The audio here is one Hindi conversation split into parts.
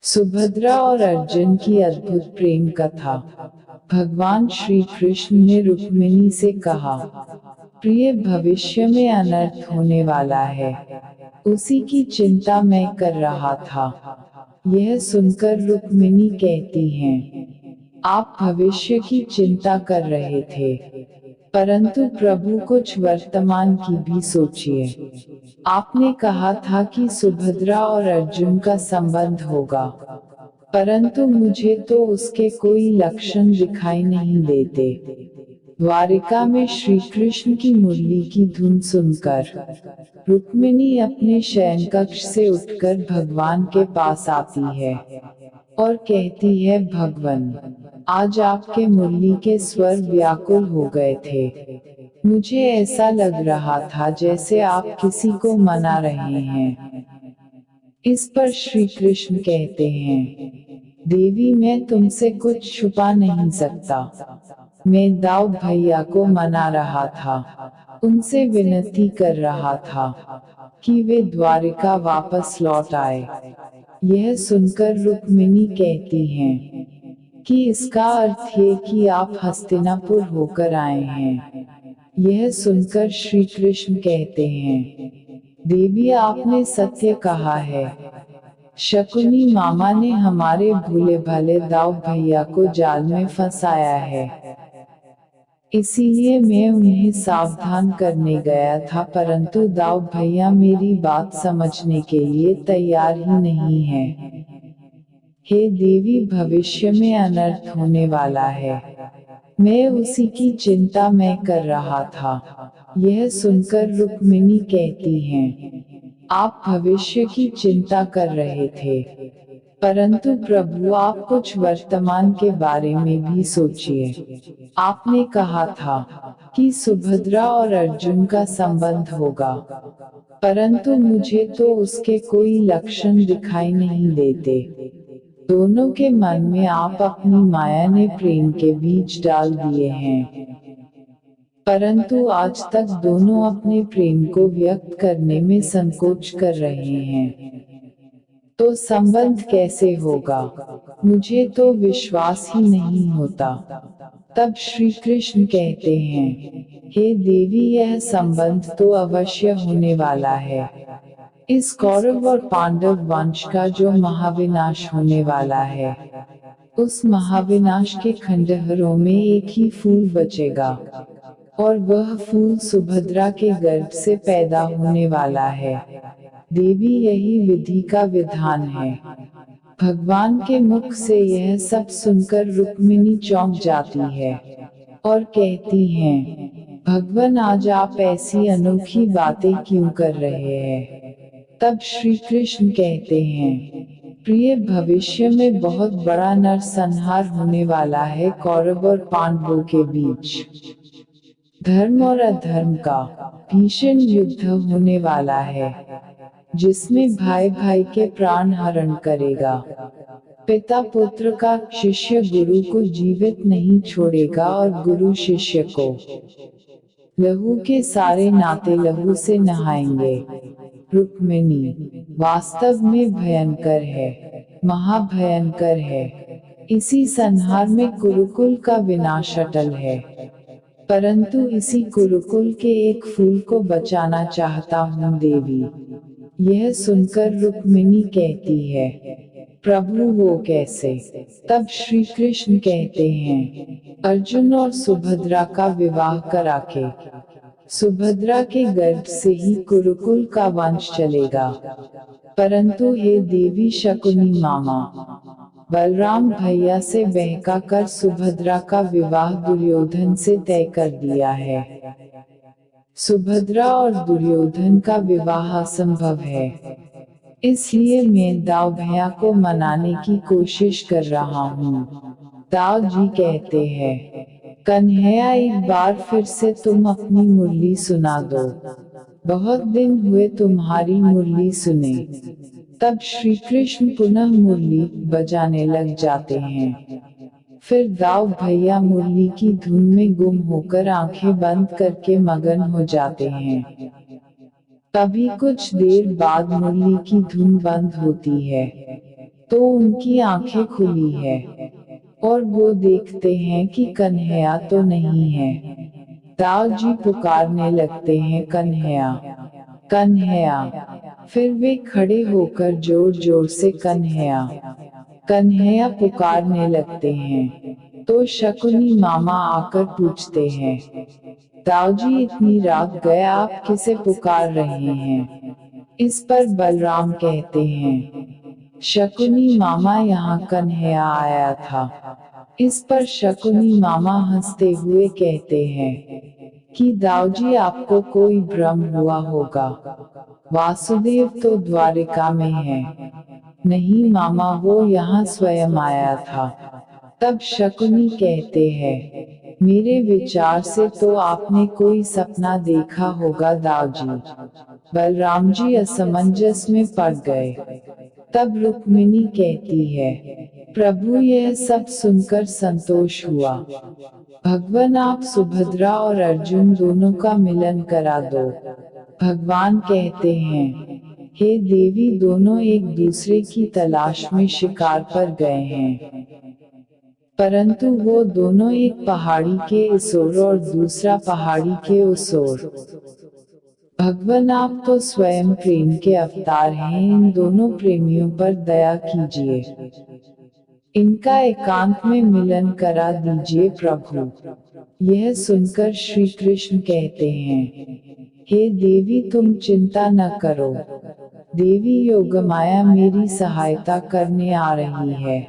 सुभद्रा और अर्जुन की अद्भुत प्रेम कथा। भगवान श्री कृष्ण ने रुक्मिणी से कहा, प्रिय, भविष्य में अनर्थ होने वाला है, उसी की चिंता मैं कर रहा था। यह सुनकर रुक्मिणी कहती हैं, आप भविष्य की चिंता कर रहे थे, परंतु प्रभु कुछ वर्तमान की भी सोचिए। आपने कहा था कि सुभद्रा और अर्जुन का संबंध होगा, परंतु मुझे तो उसके कोई लक्षण दिखाई नहीं देते। द्वारिका में श्री कृष्ण की मुरली की धुन सुनकर रुक्मिणी अपने शयन कक्ष से उठकर भगवान के पास आती है और कहती है, भगवान, आज आपके मुरली के स्वर व्याकुल हो गए थे। मुझे ऐसा लग रहा था जैसे आप किसी को मना रहे हैं। इस पर श्री कृष्ण कहते हैं, देवी, मैं तुमसे कुछ छुपा नहीं सकता। मैं दाऊ भैया को मना रहा था, उनसे विनती कर रहा था कि वे द्वारिका वापस लौट आए। यह सुनकर रुक्मिणी कहती हैं कि इसका अर्थ है कि आप हस्तिनापुर होकर आए हैं। यह सुनकर श्री कृष्ण कहते हैं, देवी, आपने सत्य कहा है। शकुनी मामा ने हमारे भूले भले दाऊ भैया को जाल में फंसाया है, इसीलिए मैं उन्हें सावधान करने गया था, परंतु दाऊ भैया मेरी बात समझने के लिए तैयार ही नहीं है। हे देवी, भविष्य में अनर्थ होने वाला है, मैं उसी की चिंता मैं कर रहा था। यह सुनकर रुक्मिणी कहती हैं, आप भविष्य की चिंता कर रहे थे, परंतु प्रभु आप कुछ वर्तमान के बारे में भी सोचिए। आपने कहा था कि सुभद्रा और अर्जुन का संबंध होगा, परंतु मुझे तो उसके कोई लक्षण दिखाई नहीं देते। दोनों के मन में आप अपनी माया ने प्रेम के बीज डाल दिए हैं, परंतु आज तक दोनों अपने प्रेम को व्यक्त करने में संकोच कर रहे हैं। तो संबंध कैसे होगा? मुझे तो विश्वास ही नहीं होता। तब श्री कृष्ण कहते हैं, हे देवी, यह संबंध तो अवश्य होने वाला है। इस कौरव और पांडव वंश का जो महाविनाश होने वाला है, उस महाविनाश के खंडहरों में एक ही फूल बचेगा, और वह फूल सुभद्रा के गर्भ से पैदा होने वाला है। देवी, यही विधि का विधान है। भगवान के मुख से यह सब सुनकर रुक्मिणी चौंक जाती है और कहती हैं, भगवान, आज आप ऐसी अनोखी बातें क्यों कर रहे हैं? तब श्री कृष्ण कहते हैं, प्रिय, भविष्य में बहुत बड़ा नरसंहार होने वाला है कौरव और पांडवों के बीच। धर्म और अधर्म का भीषण युद्ध होने वाला है, जिसमें भाई भाई के प्राण हरण करेगा। पिता पुत्र का, शिष्य गुरु को जीवित नहीं छोड़ेगा और गुरु शिष्य को। लहू के सारे नाते लहू से नहाएंगे। रुक्मिणी, वास्तव में भयंकर है, महाभयंकर है। इसी संहार में कुरुकुल का विनाश अटल है, परंतु इसी कुरुकुल के एक फूल को बचाना चाहता हूँ देवी। यह सुनकर रुक्मिणी कहती है, प्रभु, वो कैसे? तब श्री कृष्ण कहते हैं, अर्जुन और सुभद्रा का विवाह कराके सुभद्रा के गर्भ से ही कुरुकुल का वंश चलेगा। परंतु हे देवी शकुनी मामा, बलराम भैया से बहका कर सुभद्रा का विवाह दुर्योधन से तय कर दिया है। सुभद्रा और दुर्योधन का विवाह असंभव है, इसलिए मैं दाऊ भैया को मनाने की कोशिश कर रहा हूँ। दाऊ जी कहते हैं, कन्हैया, एक बार फिर से तुम अपनी मुरली सुना दो, बहुत दिन हुए तुम्हारी मुरली सुने। तब श्री कृष्ण पुनः मुरली बजाने लग जाते हैं। फिर दाऊ भैया मुरली की धुन में गुम होकर आंखें बंद करके मगन हो जाते हैं। तभी कुछ देर बाद मुरली की धुन बंद होती है। तो उनकी आंखें खुली है और वो देखते हैं कि कन्हैया तो नहीं है। दाऊ जी पुकारने लगते हैं, कन्हैया, कन्हैया। फिर वे खड़े होकर जोर जोर से कन्हैया, कन्हैया पुकारने लगते हैं। तो शकुनी मामा आकर पूछते हैं, दाऊजी इतनी रात गए आप किसे पुकार रहे हैं? इस पर बलराम कहते हैं, शकुनी मामा यहाँ कन्हैया आया था। इस पर शकुनी मामा हंसते हुए कहते हैं कि दाऊजी आपको कोई भ्रम हुआ होगा, वासुदेव तो द्वारिका में है। नहीं मामा, वो यहाँ स्वयं आया था। तब शकुनी कहते हैं, मेरे विचार से तो आपने कोई सपना देखा होगा दाऊजी। बलराम जी असमंजस में पड़ गए। तब रुक्मिणी कहती है, प्रभु यह सब सुनकर संतोष हुआ। भगवान आप सुभद्रा और अर्जुन दोनों का मिलन करा दो। भगवान कहते हैं, हे देवी, दोनों एक दूसरे की तलाश में शिकार पर गए हैं, परंतु वो दोनों एक पहाड़ी के इस ओर और दूसरा पहाड़ी के उस ओर। भगवान आप तो स्वयं प्रेम के अवतार हैं, इन दोनों प्रेमियों पर दया कीजिए, इनका एकांत में मिलन करा दीजिए प्रभु। यह सुनकर श्री कृष्ण कहते हैं, हे देवी तुम चिंता न करो, देवी योगमाया मेरी सहायता करने आ रही है।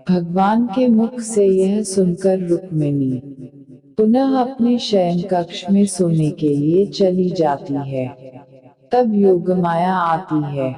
भगवान के मुख से यह सुनकर रुक्मिणी पुनः अपने शयन कक्ष में सोने के लिए चली जाती है। तब योगमाया आती है।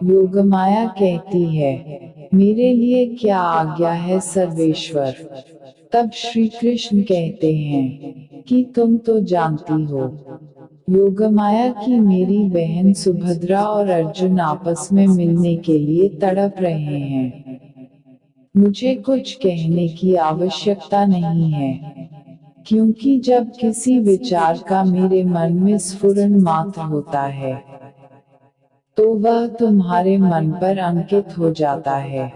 योगमाया कहती है, मेरे लिए क्या आज्ञा है सर्वेश्वर? तब श्री कृष्ण कहते हैं कि तुम तो जानती हो योगमाया की मेरी बहन सुभद्रा और अर्जुन आपस में मिलने के लिए तड़प रहे हैं। मुझे कुछ कहने की आवश्यकता नहीं है, क्योंकि जब किसी विचार का मेरे मन में स्फुरण मात्र होता है तो वह तुम्हारे मन पर अंकित हो जाता है।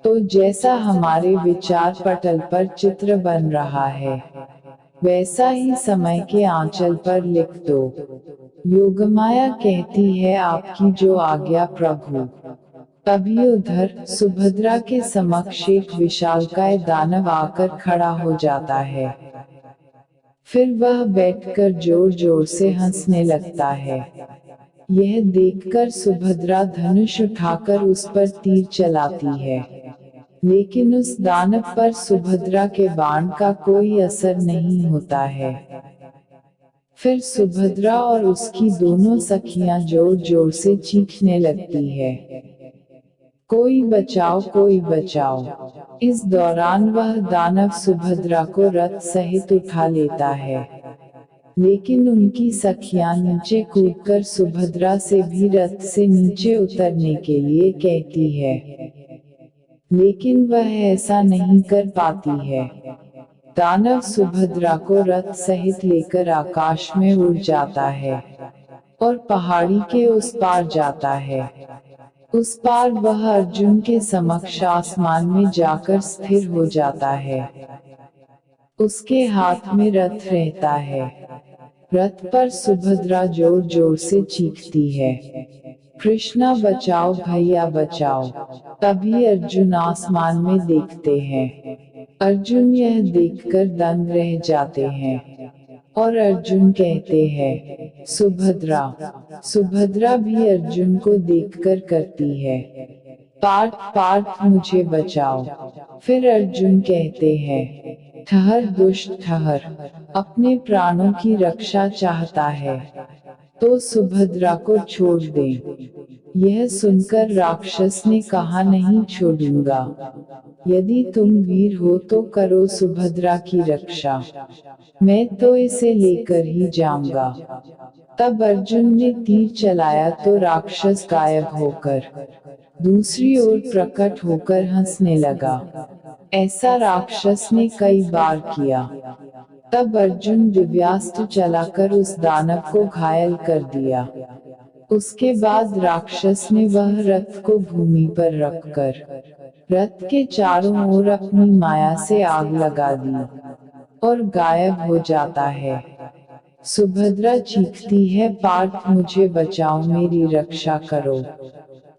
तो जैसा हमारे विचार पटल पर चित्र बन रहा है, वैसा ही समय के आंचल पर लिख दो। योगमाया कहती है, आपकी जो आज्ञा प्रभु। तभी उधर सुभद्रा के समक्ष एक विशालकाय दानव आकर खड़ा हो जाता है। फिर वह बैठकर जोर जोर से हंसने लगता है। यह देखकर सुभद्रा धनुष उठाकर उस पर तीर चलाती है, लेकिन उस दानव पर सुभद्रा के बाण का कोई असर नहीं होता है। फिर सुभद्रा और उसकी दोनों सखियां जोर जोर से चीखने लगती है, कोई बचाओ, कोई बचाओ। इस दौरान वह दानव सुभद्रा को रथ सहित उठा लेता है, लेकिन उनकी सखियां नीचे कूदकर सुभद्रा से भी रथ से नीचे उतरने के लिए कहती है, लेकिन वह ऐसा नहीं कर पाती है। दानव सुभद्रा को रथ सहित लेकर आकाश में उड़ जाता है और पहाड़ी के उस पार जाता है। उस पार वह अर्जुन के समक्ष आसमान में जाकर स्थिर हो जाता है। उसके हाथ में रथ रहता है। रथ पर सुभद्रा जोर जोर से चीखती है, कृष्णा बचाओ, भैया बचाओ। तभी अर्जुन आसमान में देखते हैं। अर्जुन यह देखकर दंग रह जाते हैं और अर्जुन कहते हैं, सुभद्रा। सुभद्रा भी अर्जुन को देखकर करती है, पार्थ पार्थ मुझे बचाओ। फिर अर्जुन कहते हैं, ठहर दुष्ट ठहर, अपने प्राणों की रक्षा चाहता है तो सुभद्रा को छोड़ दे। यह सुनकर राक्षस ने कहा, नहीं छोड़ूंगा, यदि तुम वीर हो तो करो सुभद्रा की रक्षा, मैं तो इसे लेकर ही जाऊंगा। तब अर्जुन ने तीर चलाया तो राक्षस गायब होकर दूसरी ओर प्रकट होकर हंसने लगा। ऐसा राक्षस ने कई बार किया। तब अर्जुन दिव्यास्त्र चलाकर उस दानव को घायल कर दिया। उसके बाद राक्षस ने वह रथ को भूमि पर रखकर रथ के चारों ओर अपनी माया से आग लगा दी और गायब हो जाता है। सुभद्रा चीखती है, पार्थ मुझे बचाओ, मेरी रक्षा करो।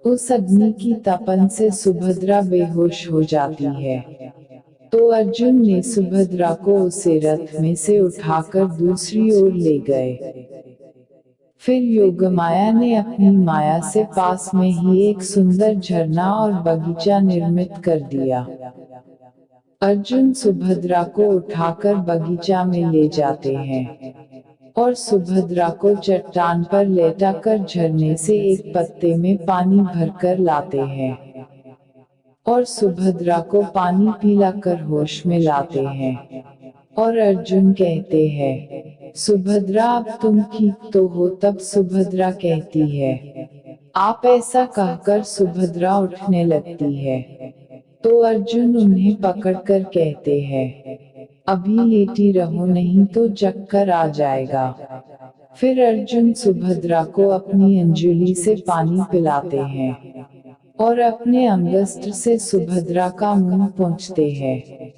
उस अग्नि की तपन से सुभद्रा बेहोश हो जाती है। तो अर्जुन ने सुभद्रा को उसे रथ में से उठाकर दूसरी ओर ले गए। फिर योगमाया ने अपनी माया से पास में ही एक सुंदर झरना और बगीचा निर्मित कर दिया। अर्जुन सुभद्रा को उठाकर बगीचा में ले जाते हैं और सुभद्रा को चट्टान पर लेटाकर झरने से एक पत्ते में पानी भरकर लाते हैं और सुभद्रा को पानी पिलाकर होश में लाते हैं। और अर्जुन कहते हैं, सुभद्रा अब तुम ठीक तो हो? तब सुभद्रा कहती है, आप ऐसा कहकर सुभद्रा उठने लगती है। तो अर्जुन उन्हें पकड़कर कहते हैं, अभी लेटी रहो, नहीं तो चक्कर आ जाएगा। फिर अर्जुन सुभद्रा को अपनी अंजलि से पानी पिलाते हैं और अपने अंगस्त्र से सुभद्रा का मुंह पोंछते हैं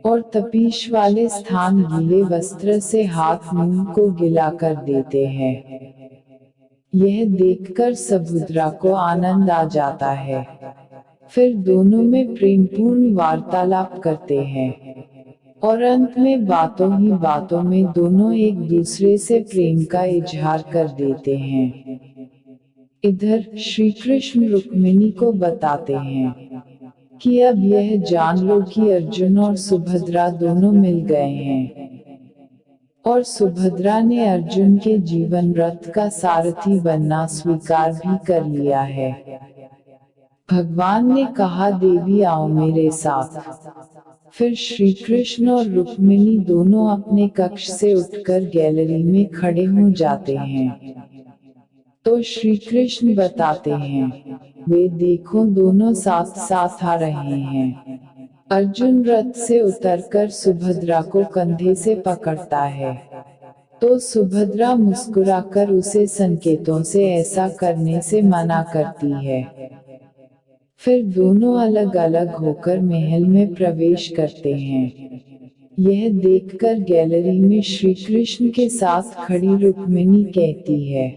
और तपीश वाले स्थान गीले वस्त्र से हाथ मुंह को गिला कर देते हैं। यह देखकर सुभद्रा को आनंद आ जाता है। फिर दोनों में प्रेमपूर्ण वार्तालाप करते हैं और अंत में बातों ही बातों में दोनों एक दूसरे से प्रेम का इजहार कर देते हैं। इधर श्री कृष्ण रुक्मिणी को बताते हैं कि अब यह जान लो कि अर्जुन और सुभद्रा दोनों मिल गए हैं और सुभद्रा ने अर्जुन के जीवन रथ का सारथी बनना स्वीकार भी कर लिया है। भगवान ने कहा, देवी आओ मेरे साथ। फिर श्री कृष्ण और रुक्मिणी दोनों अपने कक्ष से उठकर गैलरी में खड़े हो जाते हैं। तो श्री कृष्ण बताते हैं, वे देखो दोनों साथ साथ आ रहे हैं। अर्जुन रथ से उतरकर सुभद्रा को कंधे से पकड़ता है तो सुभद्रा मुस्कुराकर उसे संकेतों से ऐसा करने से मना करती है। फिर दोनों अलग अलग होकर महल में प्रवेश करते हैं। यह देखकर गैलरी में श्री कृष्ण के साथ खड़ी रुक्मिणी कहती है,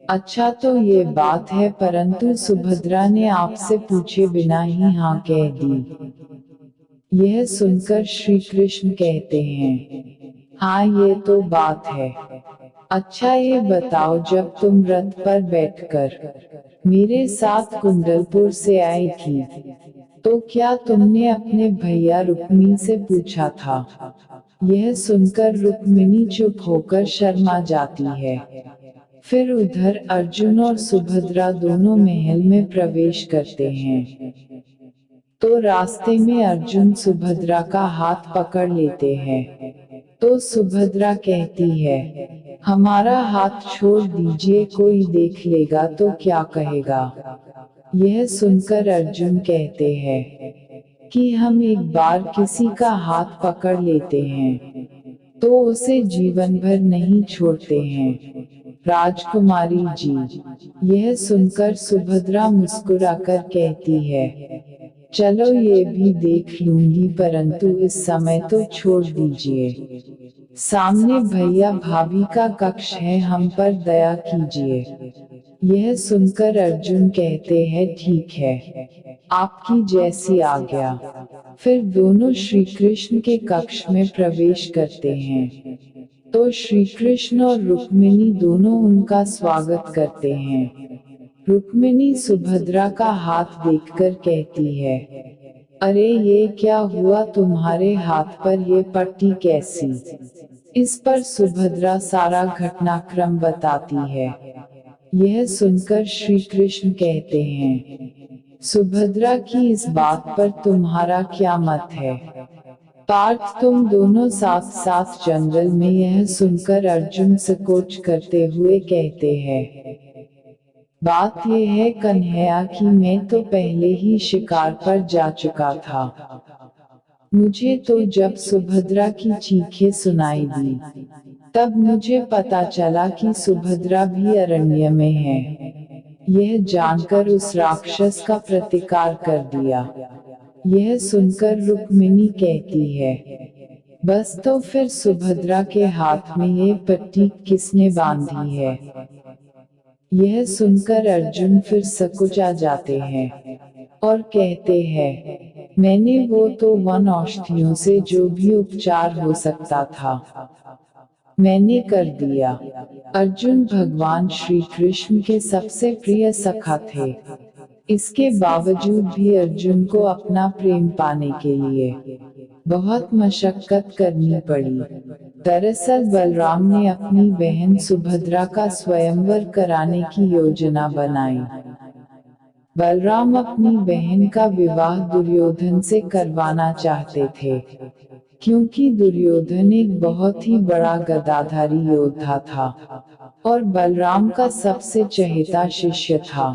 अच्छा तो ये बात है, परंतु सुभद्रा ने आपसे पूछे बिना ही हाँ कह दी। यह सुनकर श्री कृष्ण कहते हैं, हाँ ये तो बात है। अच्छा ये बताओ, जब तुम रथ पर बैठकर मेरे साथ कुंडलपुर से आई थी तो क्या तुमने अपने भैया रुक्मी से पूछा था? यह सुनकर रुक्मिणी चुप होकर शर्मा जाती है। फिर उधर अर्जुन और सुभद्रा दोनों महल में प्रवेश करते हैं। तो रास्ते में अर्जुन सुभद्रा का हाथ पकड़ लेते हैं। तो सुभद्रा कहती है, हमारा हाथ छोड़ दीजिए, कोई देख लेगा तो क्या कहेगा? यह सुनकर अर्जुन कहते हैं कि हम एक बार किसी का हाथ पकड़ लेते हैं तो उसे जीवन भर नहीं छोड़ते हैं, राजकुमारी जी। यह सुनकर सुभद्रा मुस्कुराकर कहती है, चलो ये भी देख लूंगी, परंतु इस समय तो छोड़ दीजिए। सामने भैया भाभी का कक्ष है, हम पर दया कीजिए। यह सुनकर अर्जुन कहते हैं, ठीक है, आपकी जैसी आज्ञा। फिर दोनों श्री कृष्ण के कक्ष में प्रवेश करते हैं। तो श्री कृष्ण और रुक्मिणी दोनों उनका स्वागत करते हैं। रुक्मिणी सुभद्रा का हाथ देखकर कहती है, अरे ये क्या हुआ, तुम्हारे हाथ पर ये पट्टी कैसी? इस पर सुभद्रा सारा घटनाक्रम बताती है। यह सुनकर श्री कृष्ण कहते हैं, सुभद्रा की इस बात पर तुम्हारा क्या मत है? पार्थ तुम दोनों साथ साथ जंगल में। यह सुनकर अर्जुन संकोच करते हुए कहते हैं, बात यह है कन्हैया कि मैं तो पहले ही शिकार पर जा चुका था। मुझे तो जब सुभद्रा की चीखें सुनाई दी तब मुझे पता चला कि सुभद्रा भी अरण्य में है। यह जानकर उस राक्षस का प्रतिकार कर दिया। यह सुनकर रुक्मिणी कहती है, बस तो फिर सुभद्रा के हाथ में ये पट्टी किसने बांधी है? यह सुनकर अर्जुन फिर सकुचा जाते हैं और कहते हैं, मैंने वो तो वन औषधियों से जो भी उपचार हो सकता था, मैंने कर दिया। अर्जुन भगवान श्री कृष्ण के सबसे प्रिय सखा थे। इसके बावजूद भी अर्जुन को अपना प्रेम पाने के लिए बहुत मशक्कत करनी पड़ी। दरअसल बलराम ने अपनी बहन सुभद्रा का स्वयंवर कराने की योजना बनाई। बलराम अपनी बहन का विवाह दुर्योधन से करवाना चाहते थे, क्योंकि दुर्योधन एक बहुत ही बड़ा गदाधारी योद्धा था और बलराम का सबसे चहेता शिष्य था।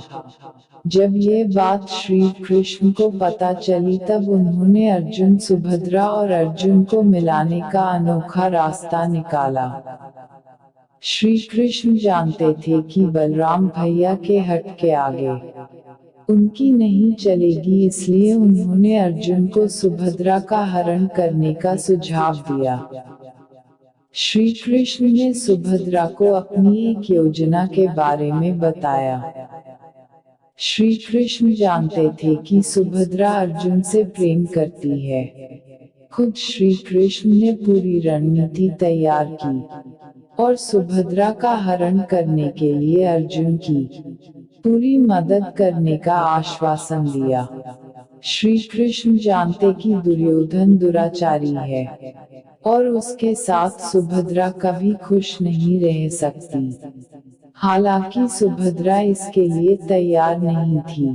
जब ये बात श्री कृष्ण को पता चली तब उन्होंने अर्जुन सुभद्रा और अर्जुन को मिलाने का अनोखा रास्ता निकाला। श्री कृष्ण जानते थे कि बलराम भैया के हट के आगे उनकी नहीं चलेगी, इसलिए उन्होंने अर्जुन को सुभद्रा का हरण करने का सुझाव दिया। श्री कृष्ण ने सुभद्रा को अपनी एक योजना के बारे में बताया। श्री कृष्ण जानते थे कि सुभद्रा अर्जुन से प्रेम करती है। खुद श्री कृष्ण ने पूरी रणनीति तैयार की और सुभद्रा का हरण करने के लिए अर्जुन की पूरी मदद करने का आश्वासन दिया। श्री कृष्ण जानते कि दुर्योधन दुराचारी है और उसके साथ सुभद्रा कभी खुश नहीं रह सकती। हालांकि सुभद्रा इसके लिए तैयार नहीं थी,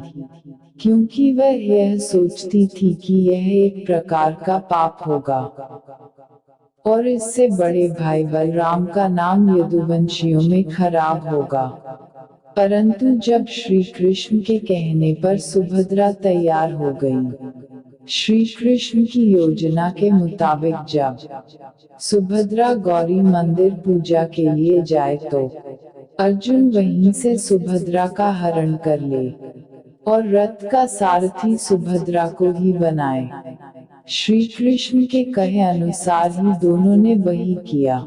क्योंकि वह यह सोचती थी कि यह एक प्रकार का पाप होगा और इससे बड़े भाई बलराम का नाम यदुवंशियों में खराब होगा। परंतु जब श्री कृष्ण के कहने पर सुभद्रा तैयार हो गई। श्री कृष्ण की योजना के मुताबिक जब सुभद्रा गौरी मंदिर पूजा के लिए जाए तो अर्जुन वहीं से सुभद्रा का हरण कर ले और रथ का सारथी सुभद्रा को ही बनाए। श्री कृष्ण के कहे अनुसार ही दोनों ने वही किया।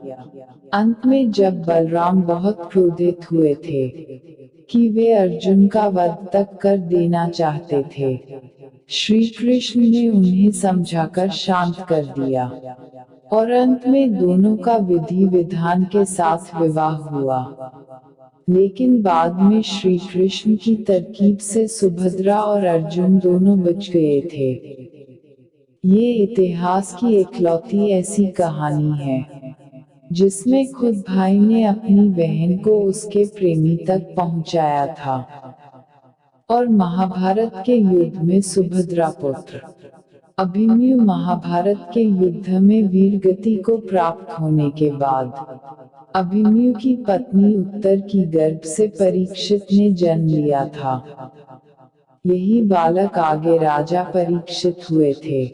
अंत में जब बलराम बहुत क्रोधित हुए थे कि वे अर्जुन का वध तक कर देना चाहते थे, श्री कृष्ण ने उन्हें समझाकर शांत कर दिया और अंत में दोनों का विधि विधान के साथ विवाह हुआ। लेकिन बाद में श्री कृष्ण की तरकीब से सुभद्रा और अर्जुन दोनों बच गए थे। ये इतिहास की इकलौती ऐसी कहानी है जिसमें खुद भाई ने अपनी बहन को उसके प्रेमी तक पहुंचाया था और महाभारत के युद्ध में सुभद्रा पुत्र अभिमन्यु महाभारत के युद्ध में वीरगति को प्राप्त होने के बाद अभिमन्यु की पत्नी उत्तर की गर्भ से परीक्षित ने जन्म लिया था। यही बालक आगे राजा परीक्षित हुए थे।